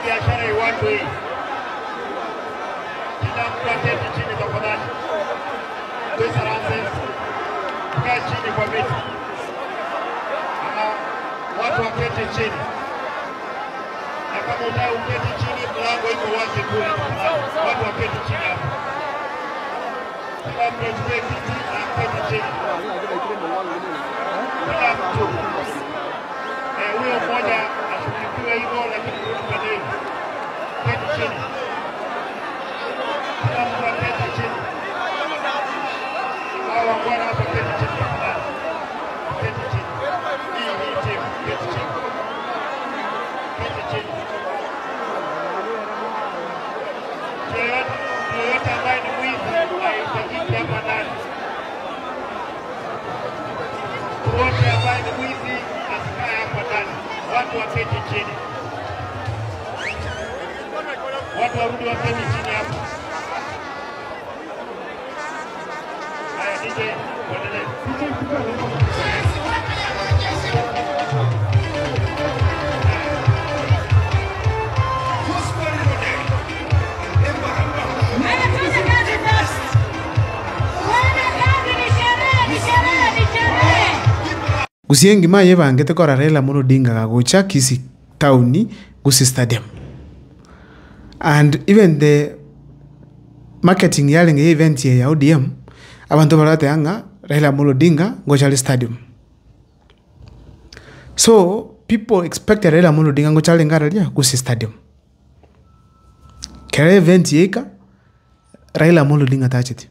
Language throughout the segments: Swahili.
biashara iwatu hii. Kila mtu aketi chini tafadhali. Pesa Ramses. Kaa chini kwa viti. Watu waketi chini. Na kama utaka uketi chini, mlango iko wazi kule. Watu waketi chini hapo. Kila mtu achukue kiti na aketi chini. Kila mtu. Huyo mmoja ashughulikiwe hivyo, lakini kurudi hivi. Keti chini. Kila mtu aketi chini. Hawa bwana hapa keti chini. Keti chini. Hii timu keti chini. Keti chini. Yoyote ambaye ni mwizi haihitajiki hapa ndani. Wote ambaye ni mwizi asikae hapa ndani. Watu waketi chini. Watu warudi waketi chini hapa. Haya DJ, endelee. Gusiengi ma yeba ngete kora Raila Amolo Odinga kagocha Kisii Town Gusii Stadium. And even the marketing yaling event ya ODM abantu barate anga Raila Amolo Odinga ngochali stadium. So people expected Raila Amolo Odinga ngochali ngaralia Gusii Stadium. Kere event yeka Raila Amolo Odinga tachete.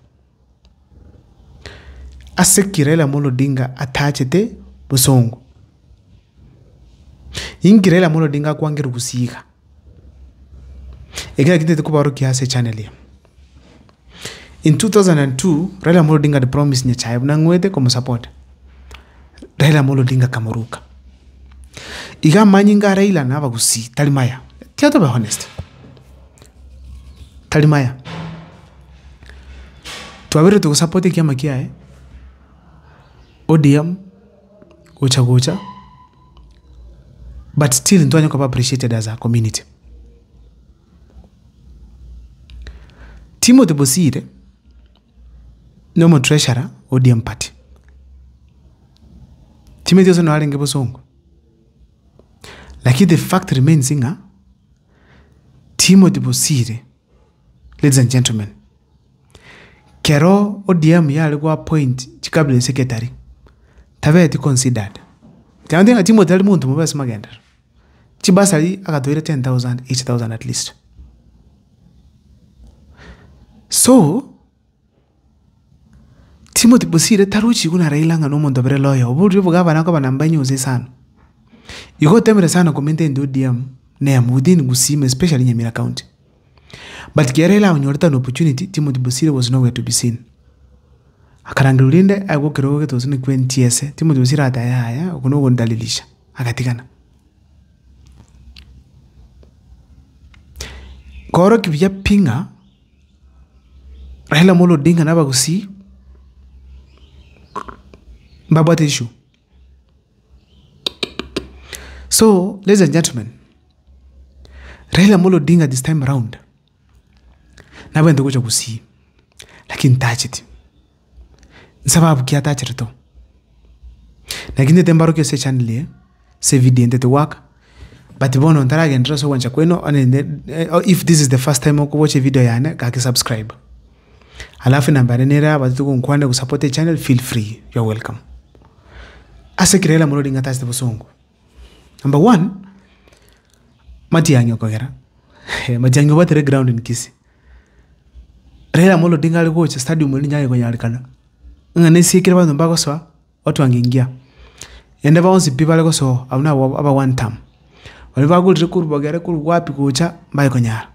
Aseki Raila Amolo Odinga atachete Busongo. Ingi Raila Amolo Odinga kwangiru gusiga. Ega kite tukubaro kiase channel ya. In 2002, Raila Amolo Odinga the promise nyachayab na ngwete como support. Raila Amolo Odinga kamaruka. Iga manyinga Raila na Gusii talimaya. Tiato be honest. Talimaya. Tuwabere tukusupport kiama kia ODM gocha but still ntwanyo kwa appreciated as a community. Timothy Bosire no treasurer ODM party. Timothy also no alenge Bosongo. Like the fact remains inga Timothy Bosire, ladies and gentlemen, kero ODM ya alikuwa appoint chikabile secretary. Taveti considered. Tiandenga Timothy ali muntu mubasi magenda. Chibasali akatoire 10,000, 8,000 at least. So Timothy Bosire taruchi kuna Raila nga no muntu bere lawyer. Oburi bugabana ko banambanyi uze sana. Yuko temere sana komente ndo ODM name within Gusii, especially Nyamira County. But Raila onyorta an opportunity, Timothy Bosire was nowhere to be seen. Akarangulinde ago kiroge to sini kwentiese Timothy Bosire ataya kuno gondalilisha akatikana koro kibya pinga Raila Amolo Odinga na Gusii mbabate issue. So ladies and gentlemen, Raila Amolo Odinga this time around na bende kuja Gusii lakini tachiti sababu kia tachirito lakini tembaro kyo se channel se video ndete work but bono ntara gendra so wancha kweno if this is the first time you watch a video yana kaki subscribe alafu namba nera batuko nkwanda kusupport the channel, feel free, you're welcome. Aseki Raila Amolo Odinga tachite Busongo. Number 1, Matiangyo kogera Matiangyo batere ground in Kisii. Raila Amolo Odinga alikuwa stadium mwini nyanyi kwenye alikana. Ngane sikira bantu mbako so watu wangingia. Ende baonsi people ko so abuna aba one time. Wali bagulire kuru bagere kuru wapi kucha mbaye konyara.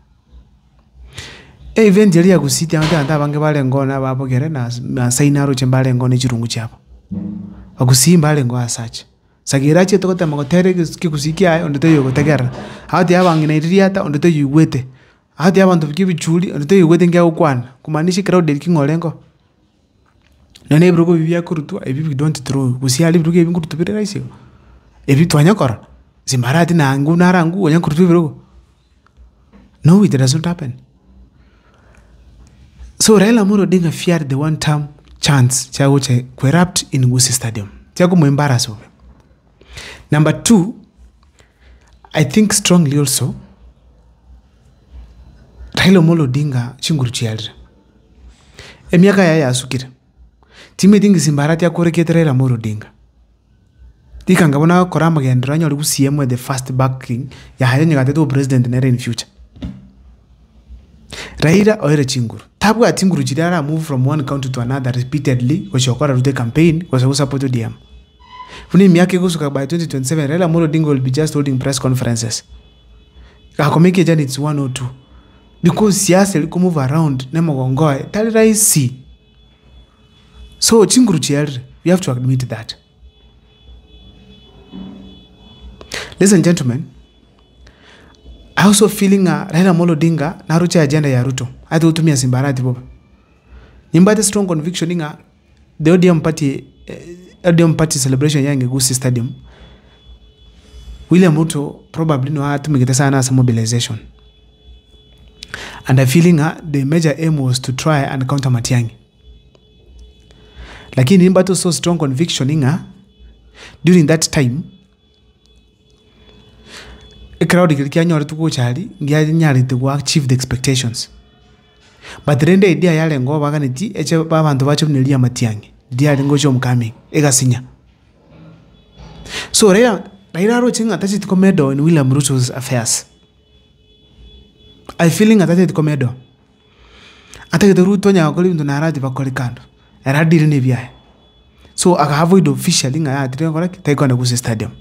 Event yali ya Gusii anda bange bale ngona babogere na sainaro chembale ngone chirungu chapo. Gusii mbale ngo asacha. Sagira che tokota magotere Gusii kya ondoto yogo tegera. Hati abangina iriata ondoto yuwete. Hati abantu bikibichuli ondoto yuwete ngya ukwana. Kumaanisha crowd kingolengo. Nane brugo bibia kurutu ebi don't throw Gusii ali brugo ebi kurutu bire raisi ebi twanya kora zimarati na angu narangu onya kurutu brugo No, it does not happen. So Raila Amolo Odinga feared the one-term chance cha kuerupt in Gusii Stadium. Tiago mo embarrass over. Number 2, I think strongly also, Raila Amolo Odinga chinguru chialre. Emiaka ya asukira. Time dingi simbarati ya kureketa Raila Amolo Odinga. Tika ngabona korama gendra nyori Gusii emwe the first backing ya hayo nyagateto president nere in future. Raila oire chinguru. Tabu ya chinguru chidara move from one county to another repeatedly kwa shokora rute campaign kwa support ODM. Funi miaka kusuka by 2027 Raila Amolo Odinga will be just holding press conferences. Kakomeke jani it's 1 or 2. Because siasa liko move around nemo gongoe tali raisi. So chinguru chielre, we have to admit that. Ladies and gentlemen, I also feeling Raila Amolo Odinga na rucha agenda ya Ruto. Ati utumia simbarati boba. Nimbate strong conviction inga the ODM party celebration yange Gusii Stadium. William Ruto probably no atumikita sana as mobilization. And I feeling the major aim was to try and counter Matiang'i. Lakini nimbate so strong conviction inga during that time a crowd kilikia nyori tuko chali ngia nyari to achieve the expectations. But the rende idea yale ngo baganiti eche babantu bacho nilia Matiang'i dia ngo cho mkami egasinya. So Raila rochinga tachi tikomedo in William Ruto's affairs. I feeling atache tikomedo. Atake Ruto nya akoli ndo narati bakoli kando. Era diri ne bia. So aka avoid officially nga ya dire ngora taiko na Gusii Stadium.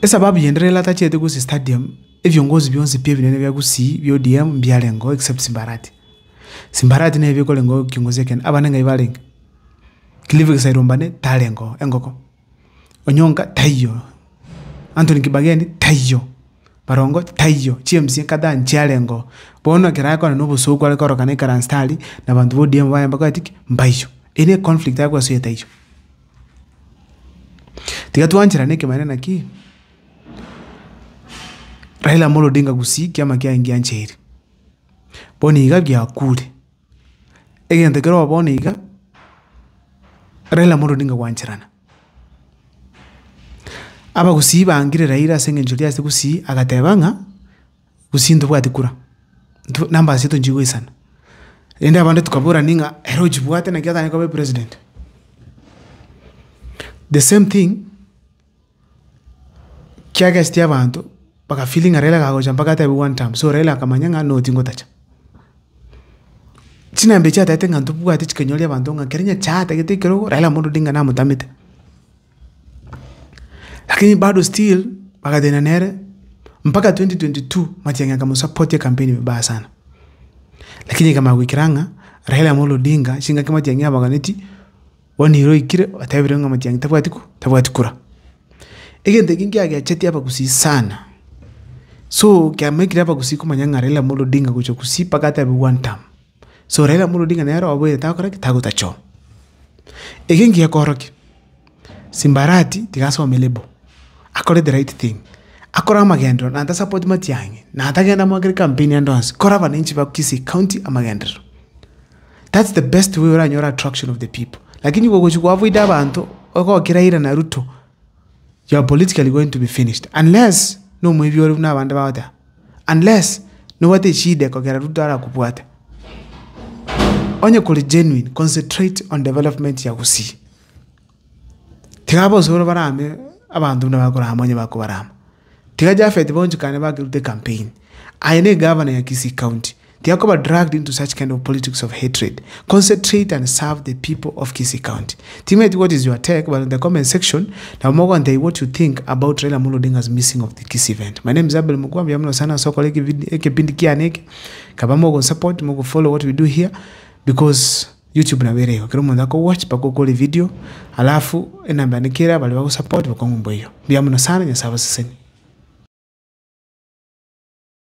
Sababu yenderela tachi ete Gusii Stadium viongozi byonse pia binene bya Gusii byo ODM byalengo except Simbarati. Simbarati ne byo kolengo kiongozi yake abanenga ibalenga. Kilivu kisairombane talengo engoko. Onyonga tayo. Anthony Kibageni tayo. Barongo tayo. CMC kada nchialengo. Bono kirako na nubu suku wale koro kaneka ranstali na bantu ODM waya mbako yatiki mbayo. Ine conflict yako suye tayo. Tika tuanchira neke manena ki Raila Amolo Odinga Gusii kiama kia ingia ncheri. Boni iga bia kule. Ege ntekero wa boni iga Raila Amolo Odinga wanchirana. Aba Gusii baangire Raila senge njolia se Gusii agatebanga Gusii ndo bwati kura. Namba seto njiwe sana. Ende abande tukabura ninga hero jibwate na kiata nikobe president. The same thing kiaga stia bantu baka feeling Raila kagoja mpaka tabi one time. So Raila kamanyanga no tingo tacha. China mbecha tate ngantu buga ati chikenyoli abantu nga kerinya chata kete kero Raila Amolo Odinga na mutamite. Lakini bado still baka dena nere mpaka 2022 Matiang'i kama support ya campaign vibaya sana. Lakini kama wikiranga Raila Amolo Odinga shinga kama Matiang'i abaganeti one hero ikire atabirenga Matiang'i tabwati kura. Again the kingi aga cheti hapa Gusii sana. So kia mekiri hapa Gusii kumanyanga Raila Amolo Odinga kucho Gusii paka tabi one time. So Raila Amolo Odinga nero waboye takoraki tago tacho. Egengi ya koroki. Simbarati tikasa wa melebo. Akore the right thing. Akora magendro na anta support Matiang'i. Na atagenda mwagiri campaign endonsi. Kora wananchi wa Kisii County amagendro. That's the best way ora nyora attraction of the people. Lakini wagochuku avoid abantu wako wakiraira na Ruto. You are politically going to be finished. Unless no mwevi wari una wanda wata. Unless no wate shide kwa kira Ruto ara kupuata. Onye kuli genuine, concentrate on development ya Gusii. Tika soro barame, abantu na wakura hamonye wako barama. Tika jafeti bonju kane waki rute campaign. Aine governor ya Kisii County. Tika koba dragged into such kind of politics of hatred. Concentrate and serve the people of Kisii County. Timate, what is your take? Well, in the comment section, now more on what you think about Raila Amolo Odinga's missing of the Kisii event. My name is Abel Mugwambi. I'm not sana soko leki pindiki aneke. Kaba mogo support, mogo follow what we do here. Because YouTube na wereho. Kero mwandako watch pako kuli video. Alafu enambanikira bali wako support wako mbo hiyo. Biamuno sana nyasawa saseni.